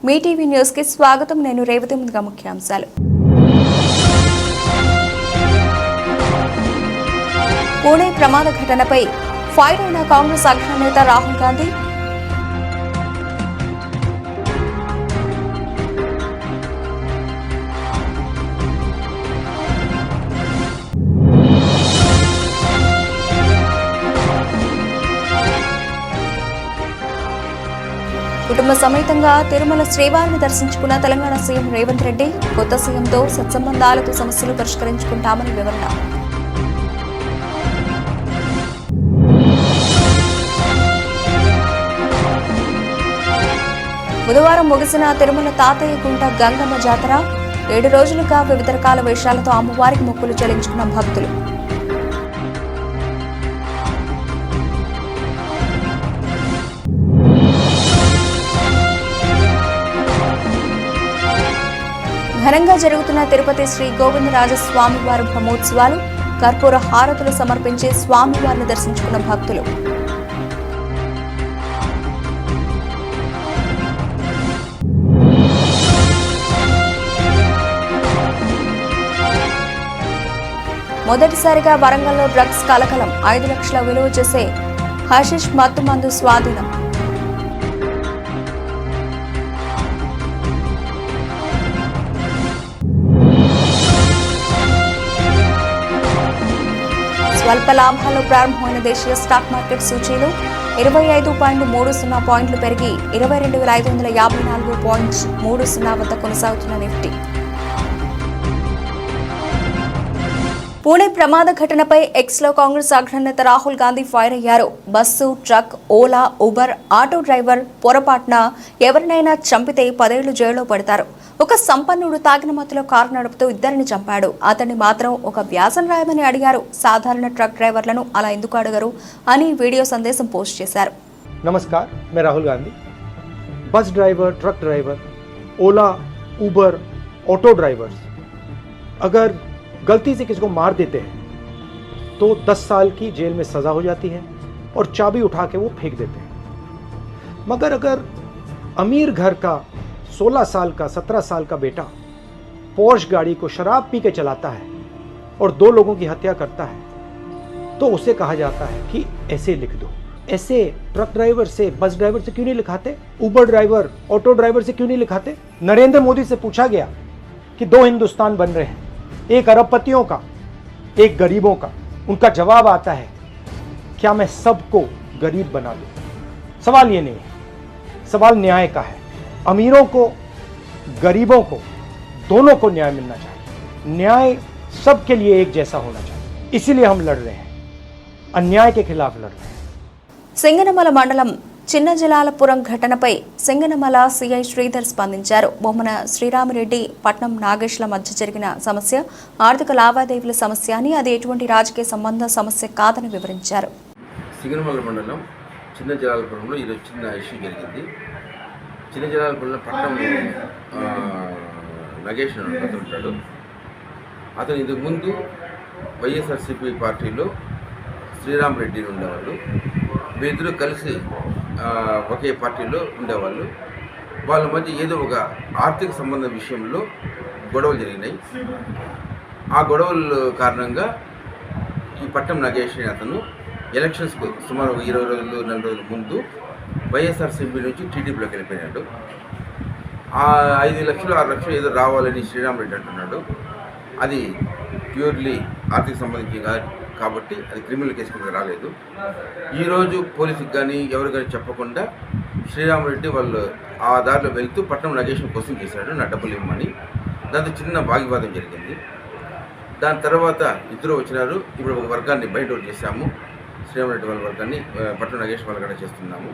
మీ TV news కి స్వాగతం. నేను రేవతి. ముందుగా ముఖ్యాంశాలు. పూణే ప్రమాద ఘటనపై ఫైర్ అయిన కాంగ్రెస్ అగ్రనేత రాహుల్ గాంధీ. కుటుంబ సమేతంగా తిరుమల శ్రీవారిని దర్శించుకున్న తెలంగాణ సీఎం రేవంత్ రెడ్డి. కొత్త సీఎంతో సత్సంబంధాలతో సమస్యలు పరిష్కరించుకుంటామని వివరణ. బుధవారం ముగిసిన తిరుమల తాతయ్య గుంట గంగమ్మ జాతర. 7 రోజులుగా వివిధ రకాల వేషాలతో అమ్మవారికి మొక్కులు చెల్లించుకున్న భక్తులు. ఘనంగా జరుగుతున్న తిరుపతి శ్రీ గోవిందరాజ స్వామివారి బ్రహ్మోత్సవాలు. కర్పూర హారతులు సమర్పించి స్వామివారిని దర్శించుకున్న భక్తులు. మొదటిసారిగా వరంగల్లో డ్రగ్స్ కలకలం. 5 లక్షల విలువ చేసే హషిష్ మత్తు మందు స్వాధీనం. స్వల్ప లాభాల్లో ప్రారంభమైన దేశీయ స్టాక్ మార్కెట్ సూచీలు 25.30 పాయింట్లు పెరిగి 22,554.30 వద్ద కొనసాగుతున్న నిఫ్టీ. పూణే ప్రమాద ఘటనపై ఎక్స్లో కాంగ్రెస్ అగ్రనేత రాహుల్ గాంధీ ఫైర్ అయ్యారు. Bus, truck, Ola, Uber, auto driver పొరపాటున ఎవరినైనా చంపితే 10 ఏళ్లు జైల్లో పడతారు. ఒక సంపన్నుడు తాగిన మత్తులో కారు నడుపుతూ ఇద్దరిని చంపాడు. అతన్ని మాత్రం ఒక వ్యాసం రాయమని అడిగారు. సాధారణ ట్రక్ డ్రైవర్లను అలా ఎందుకు అడగరు అని వీడియో సందేశం పోస్ట్ చేశారు. नमस्कार, मैं Rahul Gandhi. Bus driver, truck driver, Ola, Uber, auto drivers अगर गलती से किसी को मार देते हैं तो 10 साल की जेल में सज़ा हो जाती है और चाबी उठा के वो फेंक देते हैं. मगर अगर अमीर घर का 16 साल का 17 साल का बेटा पोर्श गाड़ी को शराब पी के चलाता है और 2 लोगों की हत्या करता है तो उसे कहा जाता है कि ऐसे लिख दो. ऐसे ट्रक ड्राइवर से, बस ड्राइवर से क्यों नहीं लिखाते? उबर ड्राइवर, ऑटो ड्राइवर से क्यों नहीं लिखाते? नरेंद्र मोदी से पूछा गया कि 2 हिंदुस्तान बन रहे हैं, एक अरबपतियों का, एक गरीबों का. उनका जवाब आता है, क्या मैं सबको गरीब बना दूं? सवाल ये नहीं है, सवाल न्याय का है. अमीरों को, गरीबों को, दोनों को न्याय मिलना चाहिए. न्याय सबके लिए एक जैसा होना चाहिए. इसीलिए हम लड़ रहे हैं, अन्याय के खिलाफ लड़ रहे हैं. సింగనమల మండలం చిన్నజలాలపురం ఘటనపై సింగనమల సిఐ శ్రీధర్ స్పందించారు. బొమ్మన శ్రీరామిరెడ్డి, పట్నం నాగేష్ల మధ్య జరిగిన సమస్య ఆర్థిక లావాదేవీల సమస్య అని, అది ఎటువంటి రాజకీయ సంబంధ సమస్య కాదని వివరించారు. సింగనమల మండలం చిన్నజలాలపురంలో ఈరోజు చిన్న ఇష్యూ జరిగింది. చిన్నజలాలపురంలో పట్నం నాగేష్ అతను ఉంటాడు. అతను ఇంతకుముందు వైఎస్ఆర్సీపీ పార్టీలో శ్రీరామిరెడ్డి ఉండేవాళ్ళు. వీరిద్దరూ కలిసి ఒకే పార్టీలో ఉండేవాళ్ళు. వాళ్ళ మధ్య ఏదో ఒక ఆర్థిక సంబంధ విషయంలో గొడవలు జరిగినాయి. ఆ గొడవల కారణంగా ఈ పట్నం నాగేష్ అతను ఎలక్షన్స్కు సుమారు 20 రోజులు 4 రోజుల ముందు వైఎస్ఆర్సీపీ నుంచి టీడీపీలోకి వెళ్ళిపోయినాడు. ఆ 5 లక్షలు 6 లక్షలు ఏదో రావాలని శ్రీరామిరెడ్డి అంటున్నాడు. అది ప్యూర్లీ ఆర్థిక సంబంధించి కాబట్టి అది క్రిమినల్ కేసు కింద రాలేదు. ఈరోజు పోలీసుకి కానీ ఎవరు కానీ చెప్పకుండా శ్రీరామిరెడ్డి వాళ్ళు ఆ దారిలో వెళ్తూ పట్నం నాగేష్ను క్వశ్చన్ చేశాడు, నా డబ్బులు ఇవ్వమని. దాంతో చిన్న వాగ్వివాదం జరిగింది. దాని తర్వాత ఇద్దరు వచ్చినారు. ఇప్పుడు ఒక వర్గాన్ని బయట అవుట్ చేశాము, శ్రీరామిరెడ్డి వాళ్ళ వర్గాన్ని పట్నం నాగేష్ వాళ్ళ కూడా చేస్తున్నాము.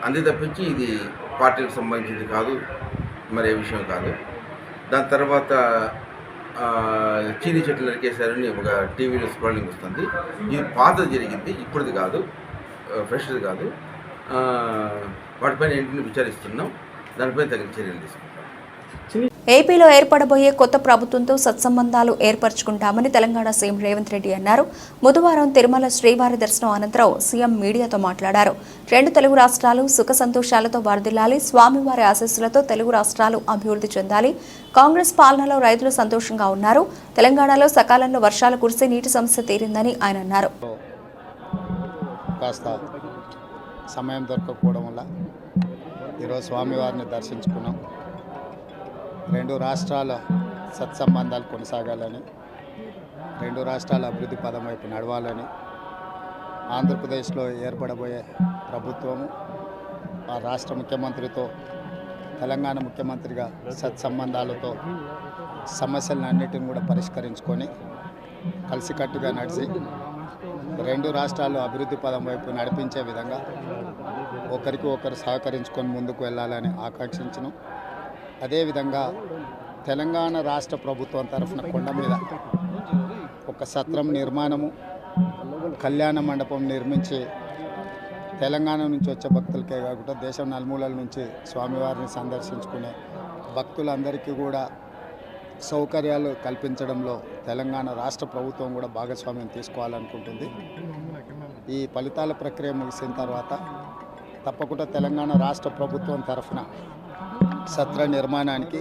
అంతే తప్పించి ఇది పార్టీలకు సంబంధించింది కాదు, మరి ఏ విషయం కాదు. దాని తర్వాత చీనీ చెట్లు నరికేశారని ఒక టీవీలో స్క్రోలింగ్ వస్తుంది. ఇది పాతది జరిగింది, ఇప్పుడుది కాదు, ఫ్రెష్ది కాదు. వాటిపైన ఏంటిని విచారిస్తున్నాం, దానిపైన తగిన చర్యలు తీసుకుంటాం. ఏపీలో ఏర్పడబోయే కొత్త ప్రభుత్వంతో సత్సంబంధాలు ఏర్పరచుకుంటామని తెలంగాణ సీఎం రేవంత్ రెడ్డి అన్నారు. బుధవారం తిరుమల శ్రీవారి దర్శనం అనంతరం సీఎం మీడియాతో మాట్లాడారు. 2 తెలుగు రాష్ట్రాలు సుఖ సంతోషాలతో వర్ధిల్లాలి, స్వామివారి ఆశీస్సులతో తెలుగు రాష్ట్రాలు అభివృద్ధి చెందాలి. కాంగ్రెస్ పాలనలో రైతులు సంతోషంగా ఉన్నారు. తెలంగాణలో సకాలంలో వర్షాలు కురిసి నీటి సమస్య తీరిందని ఆయన అన్నారు. కాస్త సమయం దొరకకపోవడం వల్ల ఈరోజు స్వామివారిని దర్శించుకున్నాం. 2 రాష్ట్రాల సత్సంబంధాలు కొనసాగాలని, 2 రాష్ట్రాల అభివృద్ధి పదం వైపు నడవాలని, ఆంధ్రప్రదేశ్లో ఏర్పడబోయే ప్రభుత్వము ఆ రాష్ట్ర ముఖ్యమంత్రితో తెలంగాణ ముఖ్యమంత్రిగా సత్సంబంధాలతో సమస్యలన్నిటిని కూడా పరిష్కరించుకొని కలిసికట్టుగా నడిచి 2 రాష్ట్రాలు అభివృద్ధి పదం వైపు నడిపించే విధంగా ఒకరికి ఒకరు సహకరించుకొని ముందుకు వెళ్ళాలని ఆకాంక్షించను. అదేవిధంగా తెలంగాణ రాష్ట్ర ప్రభుత్వం తరఫున కొండ మీద ఒక సత్రం నిర్మాణము, కళ్యాణ మండపం నిర్మించి తెలంగాణ నుంచి వచ్చే భక్తులకే కాకుండా దేశం నలుమూలల నుంచి స్వామివారిని సందర్శించుకునే భక్తులందరికీ కూడా సౌకర్యాలు కల్పించడంలో తెలంగాణ రాష్ట్ర ప్రభుత్వం కూడా భాగస్వామ్యం తీసుకోవాలనుకుంటుంది. ఈ ఫలితాల ప్రక్రియ ముగిసిన తర్వాత తప్పకుండా తెలంగాణ రాష్ట్ర ప్రభుత్వం తరఫున సత్ర నిర్మాణానికి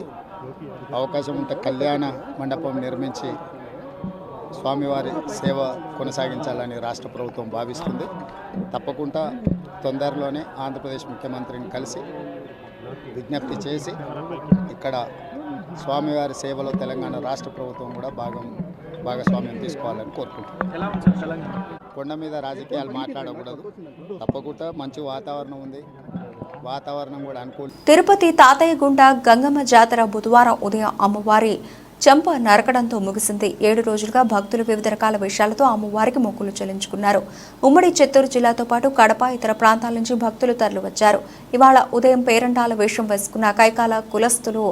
అవకాశం ఉంటే కళ్యాణ మండపం నిర్మించి స్వామివారి సేవ కొనసాగించాలని రాష్ట్ర ప్రభుత్వం భావిస్తుంది. తప్పకుండా తొందరలోనే ఆంధ్రప్రదేశ్ ముఖ్యమంత్రిని కలిసి విజ్ఞప్తి చేసి ఇక్కడ స్వామివారి సేవలో తెలంగాణ రాష్ట్ర ప్రభుత్వం కూడా భాగస్వామ్యం తీసుకోవాలని కోరుకుంటున్నాం. కొండ మీద రాజకీయాలు మాట్లాడకూడదు. తప్పకుండా మంచి వాతావరణం ఉంది, వాతావరణం కూడా అనుకూల. తిరుపతి తాతయ్యగుంట గంగమ్మ జాతర బుధవారం ఉదయం అమ్మవారి చెంప నరకడంతో ముగిసింది. 7 రోజులుగా భక్తులు వివిధ రకాల విషయాలతో అమ్మవారికి మొక్కులు చెల్లించుకున్నారు. ఉమ్మడి చిత్తూరు జిల్లాతో పాటు కడప, ఇతర ప్రాంతాల నుంచి భక్తులు తరలివచ్చారు. ఇవాళ ఉదయం పేరంటాల వేషం వేసుకున్న కైకాల కులస్తులు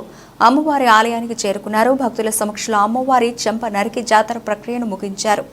అమ్మవారి ఆలయానికి చేరుకున్నారు. భక్తుల సమక్షంలో అమ్మవారి చెంప నరికి జాతర ప్రక్రియను ముగించారు.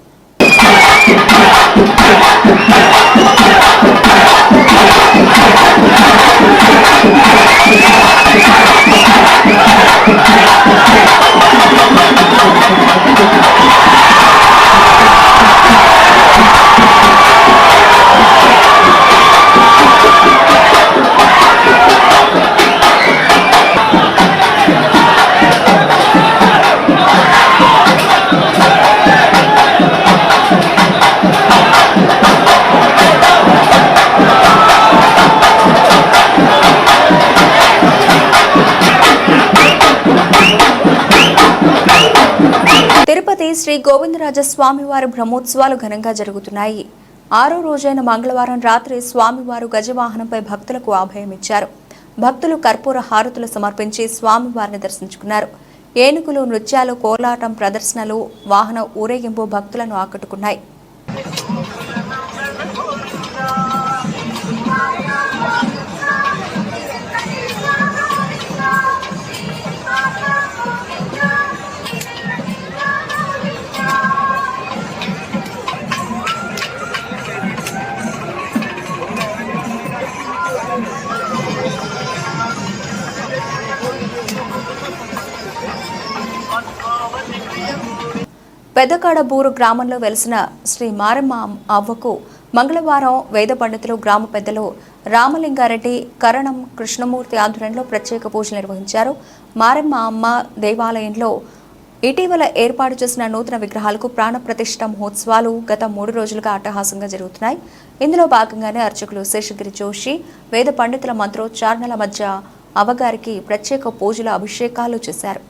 తిరుపతి శ్రీ గోవిందరాజ స్వామివారి బ్రహ్మోత్సవాలు ఘనంగా జరుగుతున్నాయి. 6వ రోజైన మంగళవారం రాత్రి స్వామివారు గజవాహనంపై భక్తులకు అభయమిచ్చారు. భక్తులు కర్పూర హారతులు సమర్పించి స్వామివారిని దర్శించుకున్నారు. ఏనుగులు, నృత్యాలు, కోలాటం ప్రదర్శనలు, వాహన ఊరేగింపు భక్తులను ఆకట్టుకున్నాయి. పెద్దకాడబూరు గ్రామంలో వెలిసిన శ్రీ మారమ్మ అవ్వకు మంగళవారం వేద పండితులు, గ్రామ పెద్దలు రామలింగారెడ్డి, కరణం కృష్ణమూర్తి ఆధ్వర్యంలో ప్రత్యేక పూజలు నిర్వహించారు. మారమ్మ అమ్మ దేవాలయంలో ఇటీవల ఏర్పాటు చేసిన నూతన విగ్రహాలకు ప్రాణ ప్రతిష్ఠ మహోత్సవాలు గత 3 రోజులుగా అట్టహాసంగా జరుగుతున్నాయి. ఇందులో భాగంగానే అర్చకులు శేషగిరి జోషి వేద పండితుల మంత్రోచ్చారణల మధ్య అవ్వగారికి ప్రత్యేక పూజలు, అభిషేకాలు చేశారు.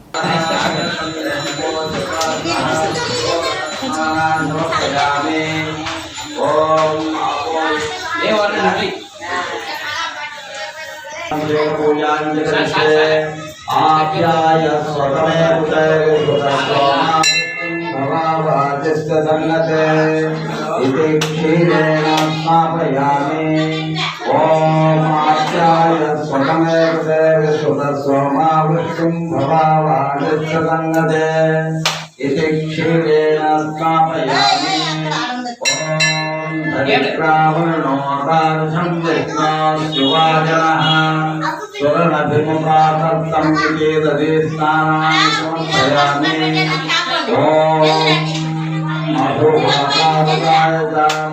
सुवर्णभिमुखातत्तं विकेतदे स्नानानि समर्पयामि ॐ मधुभागाय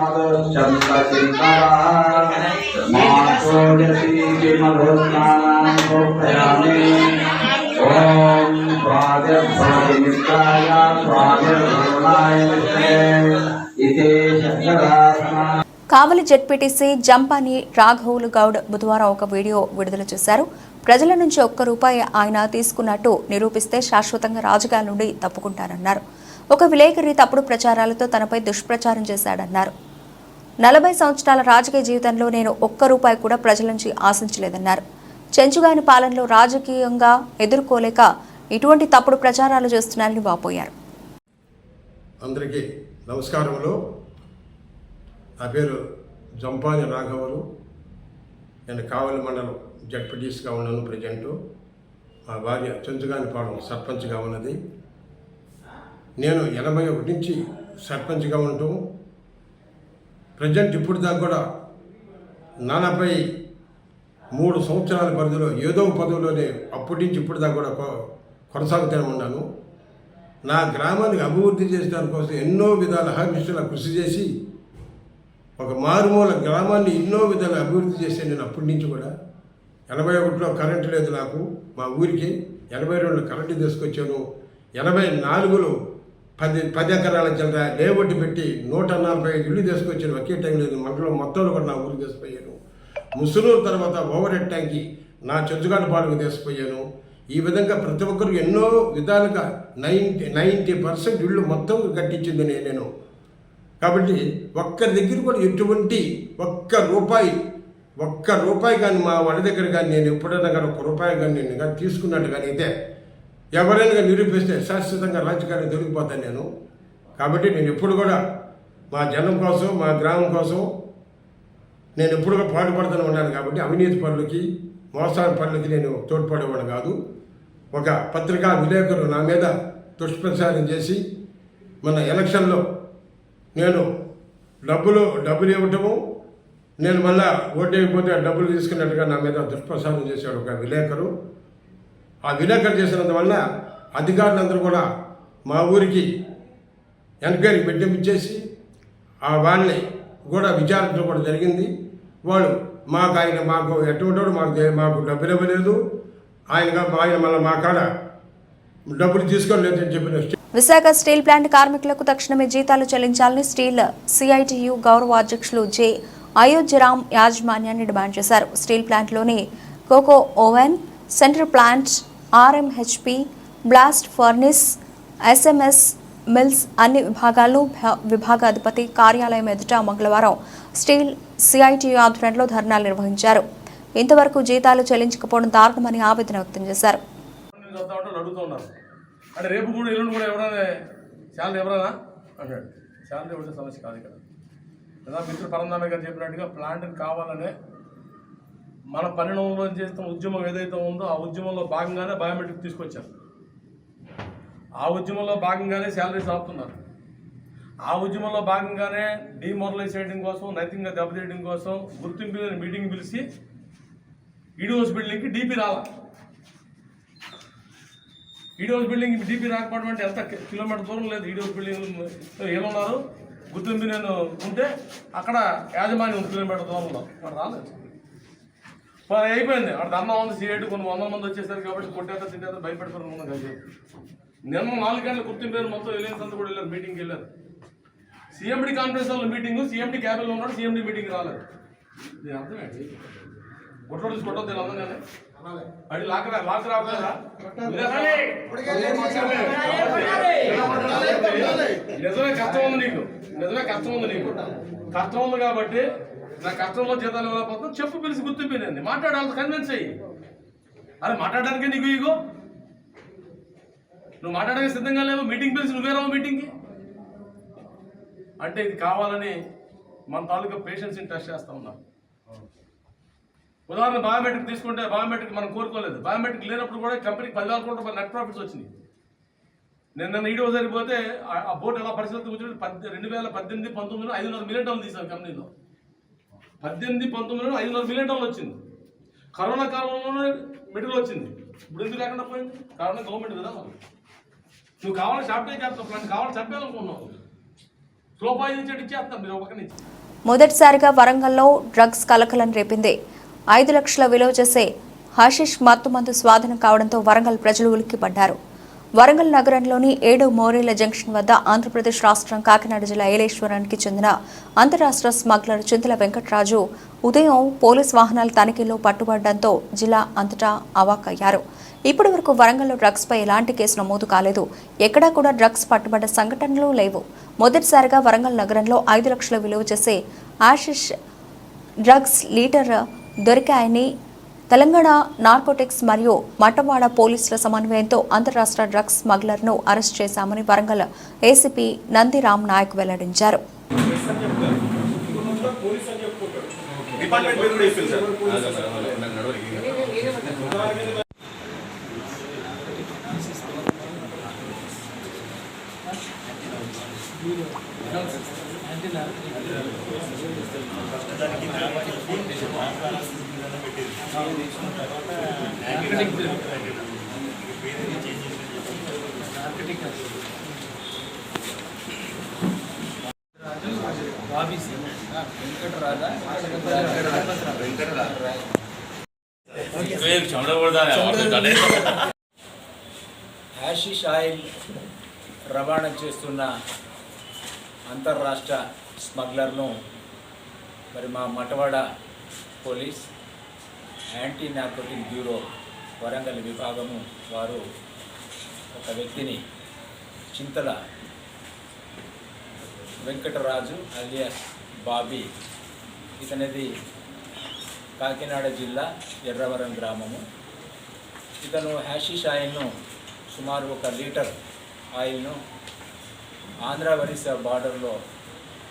मधुश्चन्द्रसिंहः मातोजसी मधुस्नानानि समर्पयामि ॐ स्वादिर्भवनिमित्ताय स्वादिर्भवनाय विष्णे इति शङ्करासना కావలి జెడ్పీటీసీ జంపాని రాఘవులు గౌడ్ బుధవారం ఒక వీడియో విడుదల చేశారు. ప్రజల నుంచి ₹1 ఆయన తీసుకున్నట్టు నిరూపిస్తే శాశ్వతంగా రాజకీయాల నుండి తప్పుకుంటారన్నారు. ఒక విలేకరి తప్పుడు ప్రచారాలతో తనపై దుష్ప్రచారం చేశాడన్నారు. 40 సంవత్సరాల రాజకీయ జీవితంలో నేను ₹1 కూడా ప్రజల నుంచి ఆశించలేదన్నారు. చెంచుగాని పాలనలో రాజకీయంగా ఎదుర్కోలేక ఇటువంటి తప్పుడు ప్రచారాలు చేస్తున్నారని వాపోయారు. అందరికీ నమస్కారములు. నా పేరు జంపాని రాఘవులు. నేను కావలి మండలం జడ్పీటీసీగా ఉన్నాను ప్రజెంటు. మా భార్య చెంచుగానిపాలెం సర్పంచ్గా ఉన్నది. నేను 81 నుంచి సర్పంచ్గా ఉంటాం. ప్రజెంట్ ఇప్పుడు దాకా కూడా 43 సంవత్సరాల పరిధిలో ఏదో పదవిలోనే అప్పటి నుంచి ఇప్పుడు దాకా కూడా కొనసాగుతూనే ఉన్నాను. నా గ్రామానికి అభివృద్ధి చేసడానికి కోసం ఎన్నో విధాల అహర్నిశలా కృషి చేసి ఒక మారుమూల గ్రామాన్ని ఎన్నో విధాలు అభివృద్ధి చేశాను. నేను అప్పటి నుంచి కూడా 81లో కరెంటు లేదు నాకు మా ఊరికి. 82లో కరెంటు తీసుకొచ్చాను. 84లో 10 ఎకరాల చిల్లర లేబట్టి పెట్టి 145 ఇల్లు తీసుకొచ్చాను. ఒకే టైం లేదు మండలం మొత్తంలో కూడా నా ఊరికి తీసుకుపోయాను. ముసునూరు తర్వాత ఓవర్ హెడ్ ట్యాంక్కి నా చెంచుగానిపాలెంకి తీసుకుపోయాను. ఈ విధంగా ప్రతి ఒక్కరు ఎన్నో విధాలుగా 90% ఇళ్ళు మొత్తం కట్టించింది నేను. కాబట్టి ఒక్కరి దగ్గర కూడా ఎటువంటి ఒక్క రూపాయి కానీ మా వాళ్ళ దగ్గర కానీ నేను ఎప్పుడైనా కానీ ₹1 కానీ నేను కానీ తీసుకున్నట్టు కానీ అయితే ఎవరైనా నిరూపిస్తే శాశ్వతంగా రాజకీయాన్ని దొరికిపోతాను నేను. కాబట్టి నేను ఎప్పుడు కూడా మా జనం కోసం మా గ్రామం కోసం నేను ఎప్పుడుగా పాటుపడుతూనే ఉన్నాను. కాబట్టి అవినీతి పనులకి మోసాల పనులకి నేను తోడ్పడేవాడు కాదు. ఒక పత్రికా విలేకరు నా మీద దుష్ప్రచారం చేసి మన ఎలక్షన్లో నేను డబ్బులు ఇవ్వటము, నేను మళ్ళా ఓటేయకపోతే డబ్బులు తీసుకున్నట్టుగా నా మీద దుష్ప్రచారం చేశాడు ఒక విలేకరు. ఆ విలేకరు చేసినందువల్ల అధికారులందరూ కూడా మా ఊరికి ఎంక్వైరీ పెట్టించేసి ఆ వాళ్ళని కూడా విచారించడం కూడా జరిగింది. వాడు మాకు ఎటువంటి మాకు డబ్బులు ఇవ్వలేదు, ఆయన మళ్ళీ మా కాడ డబ్బులు తీసుకోలేదు అని చెప్పిన. విశాఖ స్టీల్ ప్లాంట్ కార్మికులకు తక్షణమే జీతాలు చెల్లించాలని స్టీల్ సిఐటియు గౌరవ అధ్యక్షులు జె అయోధ్యరామ్ యాజమాన్యాన్ని డిమాండ్ చేశారు. స్టీల్ ప్లాంట్లోని coke oven, central plant, RMHP, blast furnace, SMS mills అన్ని విభాగాలను విభాగాధిపతి కార్యాలయం ఎదుట మంగళవారం స్టీల్ సిఐటియు ఆధ్వర్యంలో ధర్నాలు నిర్వహించారు. ఇంతవరకు జీతాలు చెల్లించకపోవడం దారుణమని ఆవేదన వ్యక్తం చేశారు. అంటే రేపు కూడా ఎల్లుండి కూడా ఎవరైనా శాలరీ ఎవరైనా అంటాడు. శాలరీ ఉంటే సమస్య కాదు ఇక్కడ. కదా మిత్రుడు పరంధామే గారు చెప్పినట్టుగా ప్లాంట్ని కావాలనే మన పరిణామంలో చేస్తున్న ఉద్యమం ఏదైతే ఉందో ఆ ఉద్యమంలో భాగంగానే బయోమెట్రిక్ తీసుకొచ్చారు. ఆ ఉద్యమంలో భాగంగానే శాలరీస్ ఆపుతున్నారు. ఆ ఉద్యమంలో భాగంగానే డిమోరలైజ్ చేయడం కోసం, నైతికంగా దెబ్బతీయడం కోసం గుర్తింపు మీటింగ్ పిలిచి ఈడీఓస్ బిల్డింగ్కి డీపీ రాలా. ఈడీఓస్ బిల్డింగ్ డీపీ రాకపోవడం అంటే ఎంత కిలోమీటర్ దూరం లేదు. ఈడీఓస్ బిల్డింగ్ ఏమన్నారు, గుర్తింపు నేను ఉంటే అక్కడ యాజమాన్యం 1 కిలోమీటర్ దూరంలో అక్కడ రాలేదు. అయిపోయింది అక్కడ ధర్నా ఉంది. సిఐటి కొన్ని 100 మంది వచ్చేసారు కాబట్టి కొట్టేత తిట్టేత భయపెడతారు. నిన్న 4 గంటల గుర్తింపు మొత్తం రిలయన్స్ అంతా కూడా వెళ్ళారు, మీటింగ్కి వెళ్ళారు. సిఎండి కాన్ఫరెన్స్ హాల్లో మీటింగ్, సిఎండి క్యాబిన్లో ఉన్నాడు, సిఎండి మీటింగ్ రాలేదు. దీని అర్థం ఏంటి? గుట్టలు తీసి కొట్టదు నేను అందగానే అది లాక్ రావట్లేదా? నిజమే కష్టం ఉంది నీకు, కష్టం ఉంది కాబట్టి నా కష్టంలో జీతాలు ఇవ్వకపోతే చెప్పు, పిలిచి గుర్తిపోయింది మాట్లాడాలి, కన్విన్స్ అయ్యి. అరే మాట్లాడడానికే నీకు ఇగో, నువ్వు మాట్లాడడానికి సిద్ధంగా లేవు. మీటింగ్ పిలిచి నువ్వే రావు మీటింగ్కి అంటే ఇది కావాలని మన తాలూకా పేషెన్స్ని టెస్ట్ చేస్తూ ఉన్నాం. ఉదాహరణ బయోమెట్రిక్ తీసుకుంటే బయోమెట్రిక్ మనం కోరుకోలేదు. బయోమెట్రిక్ లేనప్పుడు కూడా కంపెనీకి 10,000 కోట్ల నెట్ ప్రాఫిట్స్ వచ్చినాయి. నిన్న ఈడో సరిపోతే ఆ బోర్డు ఎలా పరిస్థితి కూర్చొని 2018, 19 $500 మిలియన్ తీసాను కంపెనీలో. 18, 19 $500 మిలియన్ వచ్చింది. కరోనా కాలంలోనే మెడికల్ వచ్చింది, ఇప్పుడు ఎందుకు లేకుండా పోయింది? కారణం గవర్నమెంట్ కదా. నువ్వు కావాలని షాప్టేజ్ చేస్తావు, ప్లాన్ కావాలని చంపేయాలనుకున్నావు, స్లో పాయిజన్ చెట్టు ఇచ్చేస్తాం మీరు ఒక నుంచి. మొదటిసారిగా వరంగల్లో డ్రగ్స్ కలకలం రేపింది. 5 లక్షల విలువ చేసే హషిష్ మత్తుమందు స్వాధీనం కావడంతో వరంగల్ ప్రజలు ఉలిక్కిపడ్డారు. వరంగల్ నగరంలోని 7 మోరేల జంక్షన్ వద్ద ఆంధ్రప్రదేశ్ రాష్ట్రం కాకినాడ జిల్లా ఏలేశ్వరానికి చెందిన అంతరాష్ట్ర స్మగ్లర్ చింతల వెంకటరాజు ఉదయం పోలీస్ వాహనాల తనిఖీలో పట్టుబడడంతో జిల్లా అంతటా అవాక్కయ్యారు. ఇప్పటి వరకు వరంగల్లో డ్రగ్స్పై ఎలాంటి కేసు నమోదు కాలేదు. ఎక్కడా కూడా డ్రగ్స్ పట్టుబడ్డ సంఘటనలు లేవు. మొదటిసారిగా వరంగల్ నగరంలో 5 లక్షల విలువ చేసే ఆషిష్ డ్రగ్స్ లీటర్ దొరికాయని తెలంగాణ నార్కోటిక్స్ మరియు మట్టవాడ పోలీసుల సమన్వయంతో అంతరాష్ట్ర డ్రగ్స్ స్మగ్లర్ను అరెస్ట్ చేశామని వరంగల్ ఏసీపీ నందిరామ్ నాయక్ వెల్లడించారు. హ్యాషిష్ ఆయిల్ రవాణా చేస్తున్న అంతర్రాష్ట్ర స్మగ్లర్ను మరి మా Mattewada police anti narcotic bureau Warangal విభాగము వారు ఒక వ్యక్తిని చింతల వెంకటరాజు అలియాస్ బాబీ, ఇతనిది కాకినాడ జిల్లా ఎర్రవరం గ్రామము. ఇతను హ్యాషిష్ ఆయిల్ను సుమారు 1 లీటర్ ఆయిల్ను ఆంధ్ర ఒరిస్సా బార్డర్లో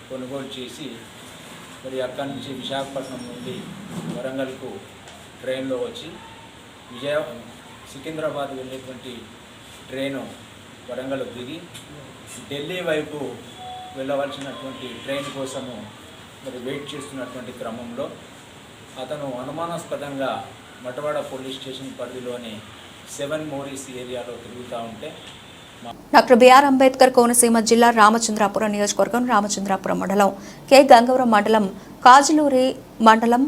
కొనుగోలు చేసి మరి అక్కడి నుంచి విశాఖపట్నం నుండి వరంగల్కు ట్రైన్లో వచ్చి సికింద్రాబాద్ వెళ్ళేటువంటి ట్రైను వరంగల్ దిగి ఢిల్లీ వైపు వెళ్ళవలసినటువంటి ట్రైన్ కోసము మరి వెయిట్ చేస్తున్నటువంటి క్రమంలో అతను అనుమానాస్పదంగా మటవాడ పోలీస్ స్టేషన్ పరిధిలోని 7 మోరీస్ ఏరియాలో తిరుగుతూ ఉంటే డాక్టర్ బిఆర్ అంబేద్కర్ కోనసీమ జిల్లా రామచంద్రాపురం నియోజకవర్గం రామచంద్రాపురం మండలం కె గంగవరం మండలం కాజులూరి మండలం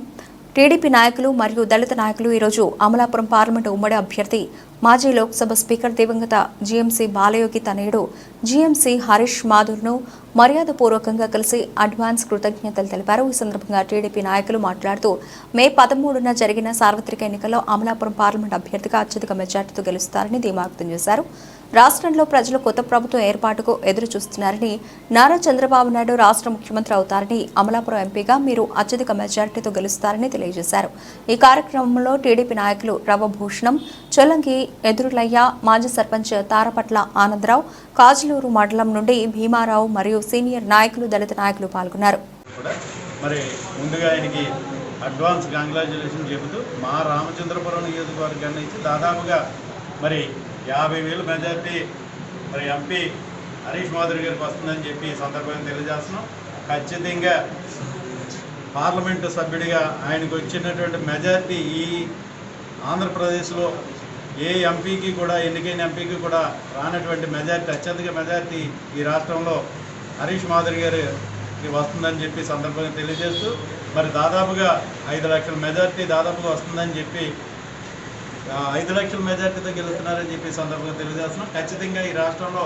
టీడీపీ నాయకులు మరియు దళిత నాయకులు ఈరోజు అమలాపురం పార్లమెంటు ఉమ్మడి అభ్యర్థి మాజీ లోక్సభ స్పీకర్ దివంగత జీఎంసీ బాలయోగి తనయుడు జీఎంసీ హరీష్ మాధుర్ను మర్యాదపూర్వకంగా కలిసి అడ్వాన్స్ కృతజ్ఞతలు తెలిపారు. ఈ సందర్భంగా టీడీపీ నాయకులు మాట్లాడుతూ మే 13న జరిగిన సార్వత్రిక ఎన్నికల్లో అమలాపురం పార్లమెంట్ అభ్యర్థిగా అత్యధిక మెజార్టీతో గెలుస్తారని ధీమా వ్యక్తం చేశారు. రాష్ట్రంలో ప్రజలు కొత్త ప్రభుత్వం ఏర్పాటుకు ఎదురు చూస్తున్నారని, నారా చంద్రబాబు నాయుడు రాష్ట్ర ముఖ్యమంత్రి అవుతారని, అమలాపురం ఎంపీగా మీరు అత్యధిక మెజార్టీతో గెలుస్తారని తెలియజేశారు. ఈ కార్యక్రమంలో టీడీపీ నాయకులు రవభూషణం, చొల్లంగి ఎదురులయ్య, మాజీ సర్పంచ్ తారపట్ల ఆనందరావు, కాజులూరు మండలం నుండి భీమారావు మరియు సీనియర్ నాయకులు, దళిత నాయకులు పాల్గొన్నారు. మరి ముందుగా ఆయనకి అడ్వాన్స్ కంగ్రాచ్యులేషన్ చెబుతూ మా రామచంద్రపురం నియోజకవర్గం నుంచి దాదాపుగా మరి 50,000 మెజార్టీ మరి ఎంపీ హరీష్ మాధురి గారికి వస్తుందని చెప్పి సందర్భంగా తెలియజేస్తున్నాం. ఖచ్చితంగా పార్లమెంటు సభ్యుడిగా ఆయనకు వచ్చినటువంటి మెజార్టీ ఈ ఆంధ్రప్రదేశ్లో ఏ ఎంపీకి కూడా, ఎన్నికైన ఎంపీకి కూడా రానటువంటి మెజార్టీ, అత్యధిక మెజార్టీ ఈ రాష్ట్రంలో హరీష్ మాధురి గారికి వస్తుందని చెప్పి సందర్భంగా తెలియజేస్తూ మరి దాదాపుగా 5 లక్షల మెజార్టీ దాదాపుగా వస్తుందని చెప్పి 5 లక్షల మెజార్టీతో గెలుస్తున్నారని చెప్పి సందర్భంగా తెలియజేస్తున్నాం. ఖచ్చితంగా ఈ రాష్ట్రంలో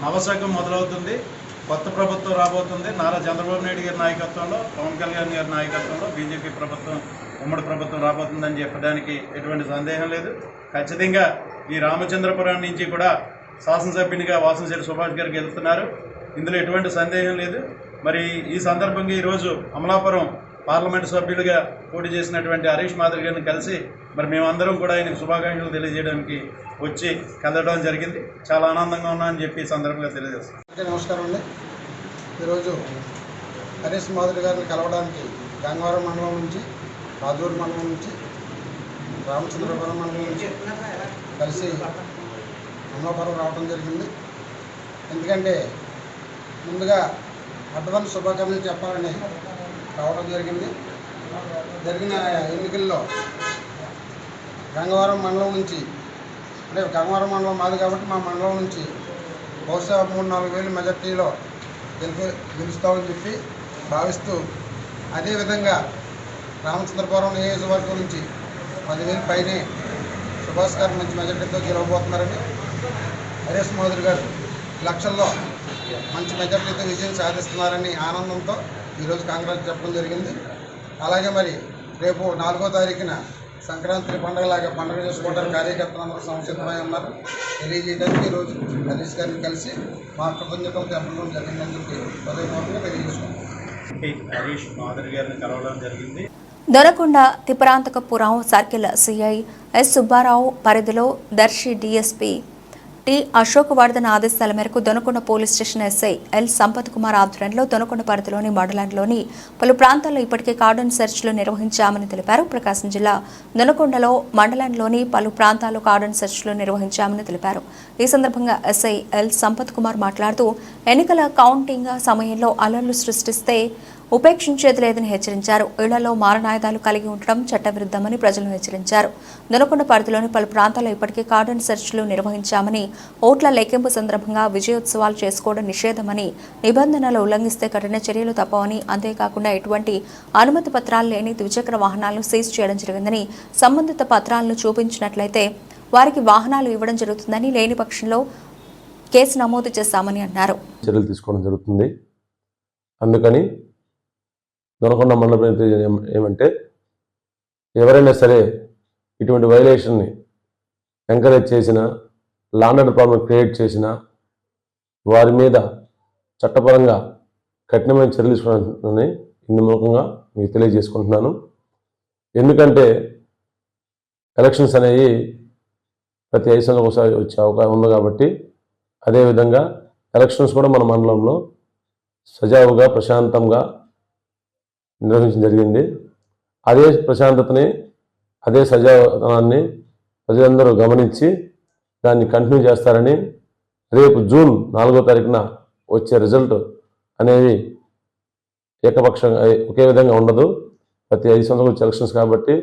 నవశకం మొదలవుతుంది, కొత్త ప్రభుత్వం రాబోతుంది. నారా చంద్రబాబు నాయుడు గారి నాయకత్వంలో, పవన్ కళ్యాణ్ గారి నాయకత్వంలో బీజేపీ ప్రభుత్వం, ఉమ్మడి ప్రభుత్వం రాబోతుందని చెప్పడానికి ఎటువంటి సందేహం లేదు. ఖచ్చితంగా ఈ రామచంద్రపురం నుంచి కూడా శాసనసభ్యునిగా వాసంశెట్టి సుభాష్ గారు గెలుస్తున్నారు, ఇందులో ఎటువంటి సందేహం లేదు. మరి ఈ సందర్భంగా ఈరోజు అమలాపురం పార్లమెంటు సభ్యులుగా పోటీ చేసినటువంటి హరీష్ మాధురి గారిని కలిసి మరి మేమందరం కూడా ఆయనకు శుభాకాంక్షలు తెలియజేయడానికి వచ్చి కలవడం జరిగింది. చాలా ఆనందంగా ఉన్నామని చెప్పి ఈ సందర్భంగా తెలియజేస్తాం. నమస్కారం అండి. ఈరోజు హరీష్ మాధురి గారిని కలవడానికి గంగవరం మండలం నుంచి, రాజూరు మండలం నుంచి, రామచంద్రపురం మండలం నుంచి కలిసి అమలాపురం రావడం జరిగింది. ఎందుకంటే ముందుగా అడ్వాన్స్ శుభాకాంక్షలు చెప్పాలని రావడం జరిగింది. జరిగిన ఎన్నికల్లో గంగవరం మండలం నుంచి, అంటే గంగవరం మండలం మాది కాబట్టి మా మండలం నుంచి బహుశా 3-4 వేలు మెజార్టీలో గెలుస్తామని చెప్పి భావిస్తూ, అదేవిధంగా రామచంద్రపురం నియోజకవర్గం నుంచి 10,000 పైనే సుభాష్ గారు మంచి మెజార్టీతో గెలవబోతున్నారని, హరీష్ మాధురి గారు లక్షల్లో మంచి మెజార్టీతో విజయం సాధిస్తున్నారని ఆనందంతో ఈరోజు కాంగ్రెస్ చెప్పడం జరిగింది. అలాగే మరి రేపు 4వ తారీఖున సంక్రాంతి పండుగలాగా పండుగ చేసుకోవడానికి కార్యకర్తలందరూ సంసిద్ధమై ఉన్నారు. తెలియజేయడానికి ఈరోజు హరీష్ గారిని కలిసి మా కృతజ్ఞతలు తెలపడం జరిగిందని చెప్పి హృదయపూర్వకంగా తెలియజేసుకుంటాం. హరీష్ మాధురి గారిని కలవడం జరిగింది. Donakonda Tripuranthakapuram circle CI S Subbarao పరిధిలో దర్శి డీఎస్పీ టి అశోకవర్ధన్ ఆదేశాల మేరకు Donakonda police station SI L Sampath Kumar ఆధ్వర్యంలో దొనకొండ పరిధిలోని మండలంలోని పలు ప్రాంతాల్లో ఇప్పటికే కార్డన్ సెర్చ్లు నిర్వహించామని తెలిపారు. ప్రకాశం జిల్లా దొనకొండలో మండలంలోని పలు ప్రాంతాల్లో కార్డన్ సెర్చ్లు నిర్వహించామని తెలిపారు. ఈ సందర్భంగా ఎస్ఐ ఎల్ సంపత్ కుమార్ మాట్లాడుతూ ఎన్నికల కౌంటింగ్ సమయంలో అలర్లు సృష్టిస్తే ఉపేక్షించేది లేదని హెచ్చరించారు. ఇళ్లలో మారణాయుధాలు కలిగి ఉండటం చట్టవిరుద్ధమని ప్రజలను హెచ్చరించారు. దొనకొండ పరిధిలోని పలు ప్రాంతాల్లో ఇప్పటికే కార్డన్ సెర్చ్లు నిర్వహించామని, ఓట్ల లెక్కింపు సందర్భంగా విజయోత్సవాలు చేసుకోవడం నిషేధమని, నిబంధనలు ఉల్లంఘిస్తే కఠిన చర్యలు తప్పవని, అంతేకాకుండా ఎటువంటి అనుమతి పత్రాలు లేని ద్విచక్ర వాహనాలను సీజ్ చేయడం జరిగిందని, సంబంధిత పత్రాలను చూపించినట్లయితే వారికి వాహనాలు ఇవ్వడం జరుగుతుందని, లేని పక్షంలో కేసు నమోదు చేస్తామని అన్నారు. చర్యలు తీసుకోవడం జరుగుతుంది. అందుకని దొనకొండ మండల ప్రతినిధి ఏమంటే, ఎవరైనా సరే ఇటువంటి వైలేషన్ని ఎంకరేజ్ చేసిన, law and order problem create చేసిన వారి మీద చట్టపరంగా కఠినమైన చర్యలు తీసుకోవాలని ఇందుమూలంగా మీకు తెలియజేసుకుంటున్నాను. ఎందుకంటే ఎలక్షన్స్ అనేవి ప్రతి 5 సంవత్సరాలకు ఒకసారి వచ్చే అవకాశం ఉంది కాబట్టి, అదేవిధంగా ఎలక్షన్స్ కూడా మన మండలంలో సజావుగా ప్రశాంతంగా నిర్వహించడం జరిగింది. అదే ప్రశాంతతని, అదే సజావతనాన్ని ప్రజలందరూ గమనించి దాన్ని కంటిన్యూ చేస్తారని, రేపు జూన్ 4వ తారీఖున వచ్చే రిజల్ట్ అనేవి ఏకపక్షంగా ఒకే విధంగా ఉండదు. ప్రతి 5 సంవత్సరాలు వచ్చే ఎలక్షన్స్ కాబట్టి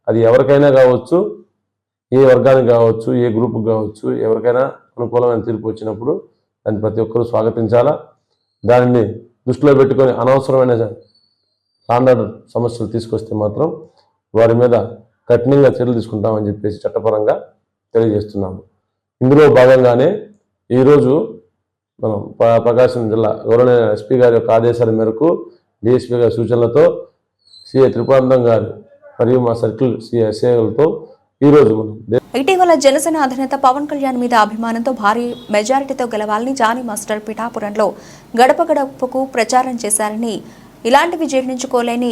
అది ఎవరికైనా కావచ్చు, ఏ వర్గానికి కావచ్చు, ఏ గ్రూప్కి కావచ్చు, ఎవరికైనా అనుకూలమైన తీర్పు వచ్చినప్పుడు దాన్ని ప్రతి ఒక్కరూ స్వాగతించాలా. దానిని దృష్టిలో పెట్టుకొని అనవసరమైన లా అండ్ ఆర్డర్ సమస్యలు తీసుకొస్తే మాత్రం వారి మీద కఠినంగా చర్యలు తీసుకుంటామని చెప్పేసి చట్టపరంగా తెలియజేస్తున్నాము. ఇందులో భాగంగానే ఈరోజు మనం ప్రకాశం జిల్లా గౌరవనీయ ఎస్పీ గారి యొక్క ఆదేశాల మేరకు, డిఎస్పీ గారి సూచనలతో, సిఐ త్రిపురాంతం గారు మరియు మా సర్కిల్ సిఐలతో ఈరోజు మనం ఇటీవల జనసేన అధినేత పవన్ కళ్యాణ్ మీద అభిమానంతో భారీ మెజారిటీతో గెలవాలని జానీ మాస్టర్ పిఠాపురంలో గడప గడపకు ప్రచారం చేశారని, ఇలాంటివి జీర్ణించుకోలేని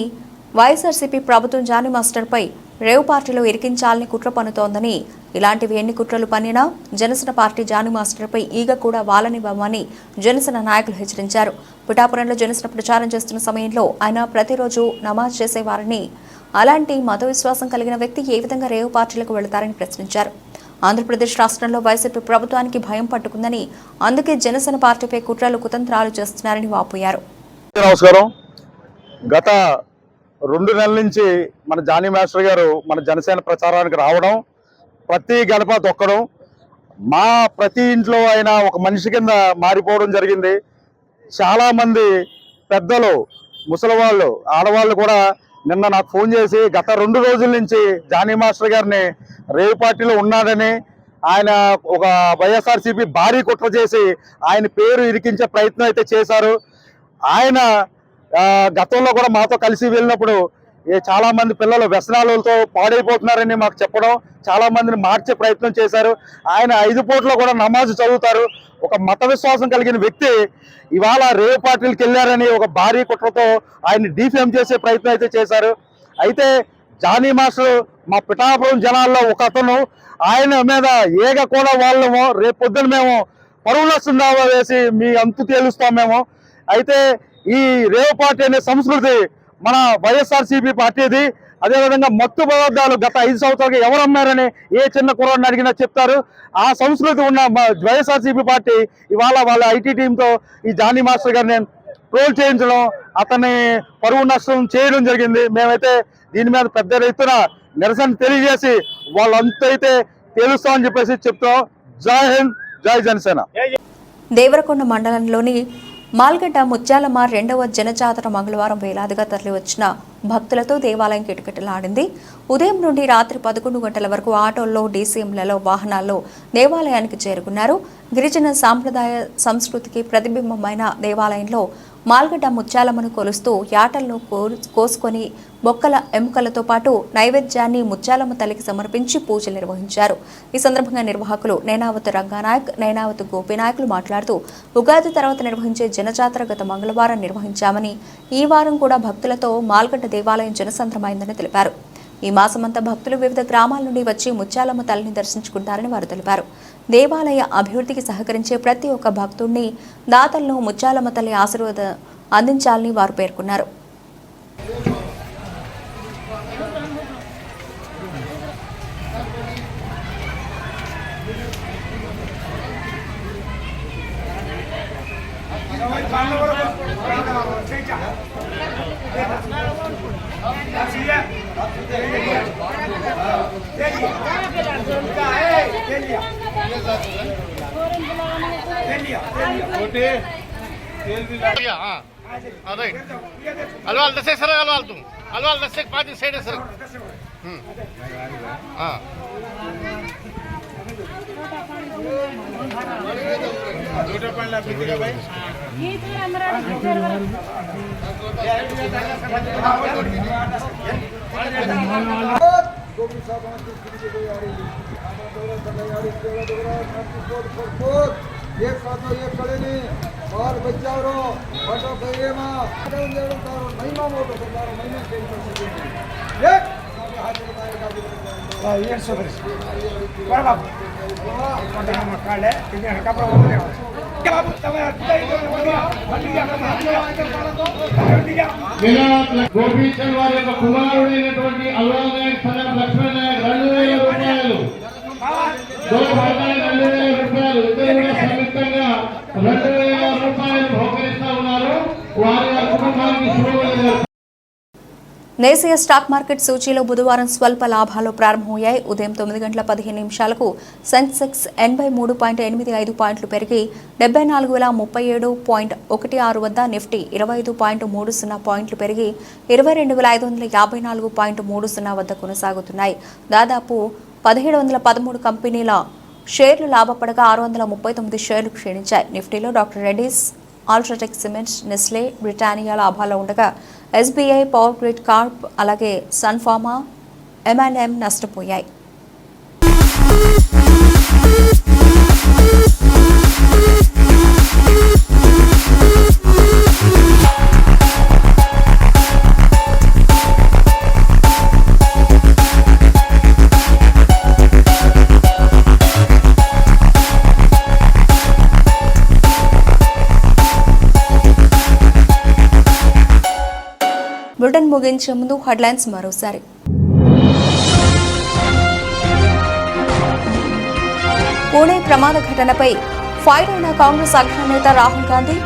వైఎస్ఆర్సీపీ ప్రభుత్వం జానీ మాస్టర్పై రేవ్ పార్టీలో ఇరికించాలని కుట్ర పన్నుతోందని, ఇలాంటివి ఎన్ని కుట్రలు పన్నినా జనసేన పార్టీ జానీ మాస్టర్పై ఈగ కూడా వాలనివ్వమని జనసేన నాయకులు హెచ్చరించారు. పిఠాపురంలో జనసేన ప్రచారం చేస్తున్న సమయంలో ఆయన ప్రతిరోజు నమాజ్ చేసేవారని, అలాంటి మత విశ్వాసం కలిగిన వ్యక్తి ఏ విధంగా రేవ్ పార్టీలకు వెళతారని ప్రశ్నించారు. ఆంధ్రప్రదేశ్ రాష్ట్రంలో వైసీపీ ప్రభుత్వానికి భయం పట్టుకుందని, అందుకే జనసేన పార్టీపై కుట్రలు కుతంత్రాలు చేస్తున్నారని వాపోయారు. నమస్కారం. గత 2 నెలల నుంచి మన జానీ మాస్టర్ గారు మన జనసేన ప్రచారానికి రావడం, ప్రతి గడప తొక్కడం, మా ప్రతి ఇంట్లో ఆయన ఒక మనిషి కింద మారిపోవడం జరిగింది. చాలామంది పెద్దలు, ముసలివాళ్ళు, ఆడవాళ్ళు కూడా నిన్న నాకు ఫోన్ చేసి గత 2 రోజుల నుంచి జానీ మాస్టర్ గారిని రేవ్ పార్టీలో ఉన్నాడని, ఆయన ఒక వైఎస్ఆర్సీపీ భారీ కుట్ర చేసి ఆయన పేరు ఇరికించే ప్రయత్నం అయితే చేశారు. ఆయన గతంలో కూడా మాతో కలిసి వెళ్ళినప్పుడు చాలా మంది పిల్లలు వ్యసనాలతో పాడైపోతున్నారని మాకు చెప్పడం, చాలా మందిని మార్చే ప్రయత్నం చేశారు. ఆయన 5 పూటలో కూడా నమాజ్ చదువుతారు. ఒక మత విశ్వాసం కలిగిన వ్యక్తి ఇవాళ రేవ్ పార్టీలకు వెళ్ళారని ఒక భారీ కుట్రతో ఆయన్ని డిఫేమ్ చేసే ప్రయత్నం అయితే చేశారు. అయితే జానీ మాస్టర్ మా పిఠాపురం జనాల్లో ఒక అతను, ఆయన మీద ఏగ కూడా వాళ్ళము రేపు పొద్దున మేము పరువు నష్టం దావా వేసి మీ అంతు తేలుస్తాం మేము. అయితే ఈ రేవ్ పార్టీ అనే సంస్కృతి మన వైఎస్ఆర్సీపీ పార్టీది. అదేవిధంగా మత్తు పదార్థాలు గత 5 సంవత్సరాలుగా ఎవరు అమ్మారని ఏ చిన్న కుర్రాడిని అడిగినా చెప్తారు. ఆ సంస్కృతి ఉన్న వైఎస్ఆర్సీపీ పార్టీ ఇవాళ వాళ్ళ ఐటీ టీంతో ఈ జానీ మాస్టర్ గారిని ట్రోల్ చేయించడం, అతన్ని పరువు నష్టం చేయడం జరిగింది. మేమైతే దీని మీద పెద్ద ఎత్తున నిరసన తెలియజేసి వాళ్ళంతైతే తేలుస్తామని చెప్పేసి చెప్తాం. జై హింద్, జై జనసేన. దేవరకొండ మండలంలోని మాల్గడ్డ ముత్యాలమ్మ 2వ జనజాతర మంగళవారం వేలాదిగా తరలివచ్చిన భక్తులతో దేవాలయం కిటకిటలాడింది. ఉదయం నుండి రాత్రి 11 గంటల వరకు ఆటోల్లో, డీసీఎంలలో, వాహనాల్లో దేవాలయానికి చేరుకున్నారు. గిరిజన సాంప్రదాయ సంస్కృతికి ప్రతిబింబమైన దేవాలయంలో మాల్గడ్డ ముత్యాలమ్మను కొలుస్తూ యాటలను కోసుకొని మొక్కల ఎముకలతో పాటు నైవేద్యాన్ని ముత్యాలమ్మ తల్లికి సమర్పించి పూజలు నిర్వహించారు. ఈ సందర్భంగా నిర్వాహకులు నైనావత్ రంగానాయక్, నైనావత్ గోపినాయకులు మాట్లాడుతూ ఉగాది తర్వాత నిర్వహించే జనజాతర గత మంగళవారం నిర్వహించామని, ఈ వారం కూడా భక్తులతో మాల్గడ్డ దేవాలయం జనసంద్రమైందని తెలిపారు. ఈ మాసమంతా భక్తులు వివిధ గ్రామాల నుండి వచ్చి ముత్యాలమ్మ తల్లిని దర్శించుకుంటారని వారు తెలిపారు. దేవాలయ అభివృద్ధికి సహకరించే ప్రతి ఒక్క భక్తుడిని, దాతలను ముత్యాలమ్మ తల్లి ఆశీర్వాదం అందించాలని వారు పేర్కొన్నారు. अलवाल 10 सर अलवाल तुम अलवाल 10 से 5 साइड सर हां छोटा पाला पीतेगा भाई ये तो हमारा एक साथ एक खड़े नहीं और बचाओ रो बटो कहिए मां महिमा मोटो सरदार महिमा के एक हां ये सब पर बाबू मोटा मकाले इने हका पर बोले बाबू तमे గోపీచంద్ వారి యొక్క కుమారుడైనటువంటి అల్వాల్ నాయక్ సనం లక్ష్మణ్ నాయక్ 2000 రూపాయలు ఇద్దరు కూడా సంయుక్తంగా 2000 రూపాయలు బహుకరిస్తా ఉన్నారు. వారి కుటుంబానికి శుభోదయం. దేశీయ స్టాక్ మార్కెట్ సూచీలో బుధవారం స్వల్ప లాభాలు ప్రారంభమయ్యాయి. ఉదయం 9 గంటల 15 నిమిషాలకు సెన్సెక్స్ 83.85 పాయింట్లు పెరిగి 74,037.16 వద్ద, నిఫ్టీ 25.30 పాయింట్లు పెరిగి 22,554.30 వద్ద కొనసాగుతున్నాయి. దాదాపు 1713 కంపెనీల షేర్లు లాభపడగా 639 షేర్లు క్షీణించాయి. నిఫ్టీలో doctor Reddy's, UltraTech cements, Nestle, Britannia లాభాల్లో ఉండగా ఎస్బీఐ, పవర్ గ్రిడ్ కార్ప్, అలాగే సన్ఫార్మా, M&M నష్టపోయాయి. బులెటిన్ ముగించే ముందు హెడ్లైన్స్ మరోసారి. పూణే ప్రమాద ఘటనపై ఫైర్ అయిన కాంగ్రెస్ అగ్రనేత రాహుల్ గాంధీ.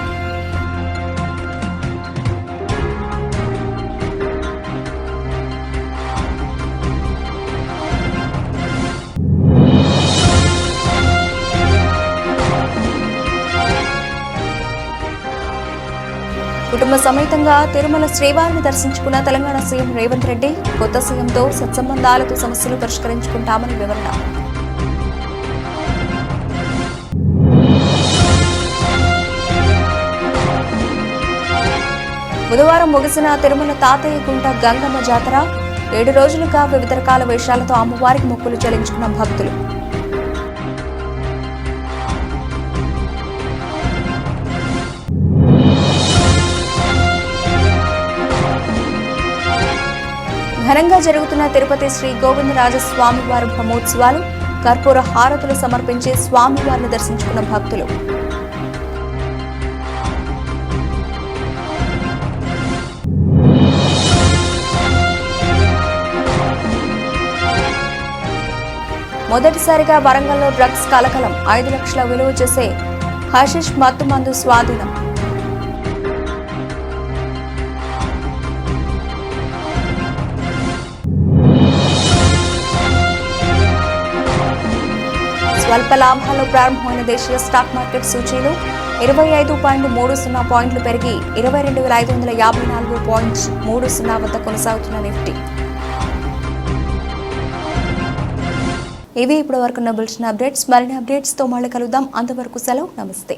కుటుంబ సమేతంగా తిరుమల శ్రీవారిని దర్శించుకున్న తెలంగాణ సీఎం రేవంత్ రెడ్డి. కొత్త సీఎంతో సత్సంబంధాలతో సమస్యలు పరిష్కరించుకుంటామని వివరణ. బుధవారం ముగిసిన తిరుమల తాతయ్య గుంట గంగమ్మ జాతర. 7 రోజులుగా వివిధ రకాల వేషాలతో అమ్మవారికి మొక్కులు చెల్లించుకున్న భక్తులు. ఘనంగా జరుగుతున్న తిరుపతి శ్రీ గోవిందరాజస్వామివారి బ్రహ్మోత్సవాలు. కర్పూర హారతులు సమర్పించి స్వామివారిని దర్శించుకున్న భక్తులు. మొదటిసారిగా వరంగల్లో డ్రగ్స్ కలకలం. 5 లక్షల విలువ చేసే హషిష్ మత్తు మందు స్వాధీనం. స్వల్ప లాభాల్లో ప్రారంభమైన దేశీయ స్టాక్ మార్కెట్ సూచీలు 25.30 పాయింట్లు పెరిగి 22,554.30 వద్ద కొనసాగుతున్న నిఫ్టీ. ఇవి ఇప్పటి వరకు బులెటిన్ అప్డేట్స్. మరిన్ని అప్డేట్స్తో మళ్ళీ కలుద్దాం. అంతవరకు సెలవు. నమస్తే.